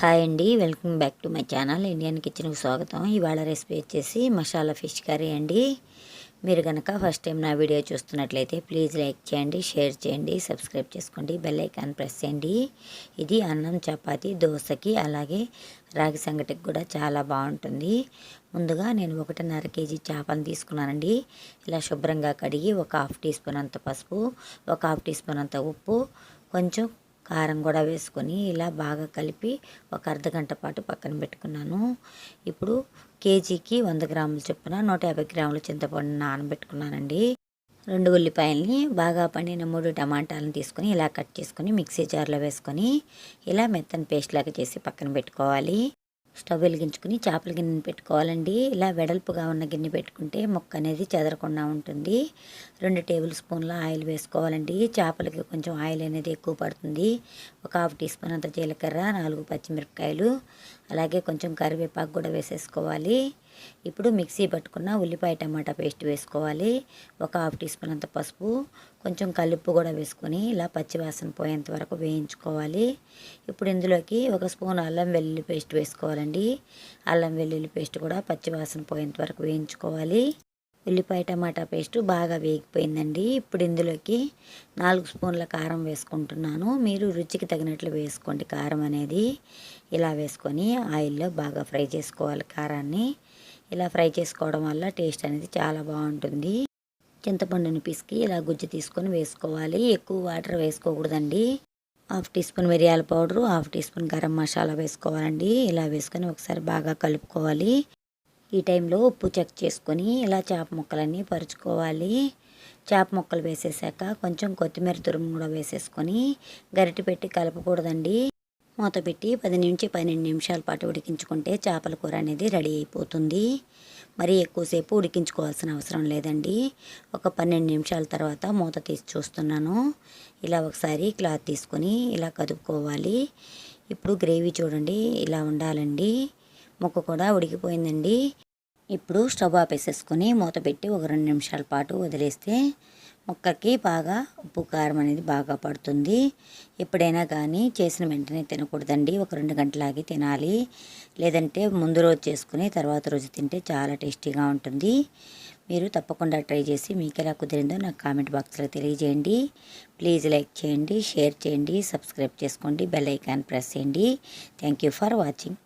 Hi అండి, welcome back to my channel Indian కిచెన్కి స్వాగతం. ఇవాళ రెసిపీ వచ్చేసి మసాలా ఫిష్ కర్రీ అండి. మీరు కనుక ఫస్ట్ టైం నా వీడియో చూస్తున్నట్లయితే ప్లీజ్ లైక్ చేయండి, షేర్ చేయండి, సబ్స్క్రైబ్ చేసుకోండి, బెల్ ఐకాన్ ప్రెస్ చేయండి. ఇది అన్నం, చపాతి, దోశకి అలాగే రాగి సంగటికి కూడా చాలా బాగుంటుంది. ముందుగా నేను 1.5 కేజీ చేపను తీసుకున్నానండి. ఇలా శుభ్రంగా కడిగి ఒక హాఫ్ టీ స్పూన్ అంత పసుపు, ఒక హాఫ్ టీ స్పూన్ అంత ఉప్పు, కొంచెం కారం కూడా వేసుకొని ఇలా బాగా కలిపి ఒక అర్ధగంట పాటు పక్కన పెట్టుకున్నాను. ఇప్పుడు కేజీకి 100 గ్రాముల చొప్పున 150 గ్రాముల చింతపండు నానబెట్టుకున్నానండి. 2 ఉల్లిపాయలని బాగా పండిన 3 టమాటాలను తీసుకొని ఇలా కట్ చేసుకొని మిక్సీ జార్లో వేసుకొని ఇలా మెత్తని పేస్ట్ లాగా చేసి పక్కన పెట్టుకోవాలి. స్టవ్ వెలిగించుకుని చేపల గిన్నెని పెట్టుకోవాలండి. ఇలా వెడల్పుగా ఉన్న గిన్నె పెట్టుకుంటే ముక్క అనేది చెదరకుండా ఉంటుంది. 2 టేబుల్ స్పూన్ల ఆయిల్ వేసుకోవాలండి. చేపలకి కొంచెం ఆయిల్ అనేది ఎక్కువ పడుతుంది. ఒక హాఫ్ టీ స్పూన్ అంత జీలకర్ర, 4 పచ్చిమిరపకాయలు, అలాగే కొంచెం కరివేపాకు కూడా వేసేసుకోవాలి. ఇప్పుడు మిక్సీ పట్టుకున్న ఉల్లిపాయ టమాటా పేస్ట్ వేసుకోవాలి. ఒక హాఫ్ టీ స్పూన్ అంత పసుపు, కొంచెం కల్లుప్పు కూడా వేసుకొని ఇలా పచ్చివాసన పోయేంత వరకు వేయించుకోవాలి. ఇప్పుడు ఇందులోకి ఒక స్పూన్ అల్లం వెల్లుల్లి పేస్ట్ వేసుకోవాలండి. అల్లం వెల్లుల్లి పేస్ట్ కూడా పచ్చివాసన పోయేంత వరకు వేయించుకోవాలి. ఉల్లిపాయ టమాటా పేస్ట్ బాగా వేగిపోయిందండి. ఇప్పుడు ఇందులోకి 4 స్పూన్ల కారం వేసుకుంటున్నాను. మీరు రుచికి తగినట్లు వేసుకోండి కారం అనేది. ఇలా వేసుకొని ఆయిల్లో బాగా ఫ్రై చేసుకోవాలి కారాన్ని. ఇలా ఫ్రై చేసుకోవడం వల్ల టేస్ట్ అనేది చాలా బాగుంటుంది. చింతపండుని పిసికి ఇలా గుజ్జు తీసుకొని వేసుకోవాలి. ఎక్కువ వాటర్ వేసుకోకూడదండి. హాఫ్ టీ స్పూన్ మిరియాల powder, half teaspoon garam masala వేసుకోవాలండి. ఇలా వేసుకొని ఒకసారి బాగా కలుపుకోవాలి. ఈ టైంలో ఉప్పు చెక్ చేసుకొని ఇలా చేప ముక్కలన్నీ పరుచుకోవాలి. చేప ముక్కలు వేసేసాక కొంచెం కొత్తిమీర తురుము కూడా వేసేసుకొని గరిటె పెట్టి కలపకూడదండి. మూత పెట్టి 10 నుంచి 12 నిమిషాల పాటు ఉడికించుకుంటే చేపల కూర అనేది రెడీ అయిపోతుంది. మరీ ఎక్కువసేపు ఉడికించుకోవాల్సిన అవసరం లేదండి. ఒక 12 నిమిషాల తర్వాత మూత తీసి చూస్తున్నాను. ఇలా ఒకసారి క్లాత్ తీసుకొని ఇలా కదుపుకోవాలి. ఇప్పుడు గ్రేవీ చూడండి ఇలా ఉండాలండి. ముక్క కూడా ఉడికిపోయిందండి. ఇప్పుడు స్టవ్ ఆపేసేసుకొని మూత పెట్టి ఒక 2 నిమిషాల పాటు వదిలేస్తే ముక్కకి బాగా ఉప్పు కారం అనేది బాగా పడుతుంది. ఎప్పుడైనా కానీ చేసిన వెంటనే తినకూడదండి. ఒక 2 గంటలాగి తినాలి. లేదంటే ముందు రోజు చేసుకుని తర్వాత రోజు తింటే చాలా టేస్టీగా ఉంటుంది. మీరు తప్పకుండా ట్రై చేసి మీకు ఎలా కుదిరిందో నాకు కామెంట్ బాక్స్లో తెలియజేయండి. ప్లీజ్ లైక్ చేయండి, షేర్ చేయండి, సబ్స్క్రైబ్ చేసుకోండి, బెల్ ఐకాన్ ప్రెస్ చేయండి. Thank you for watching.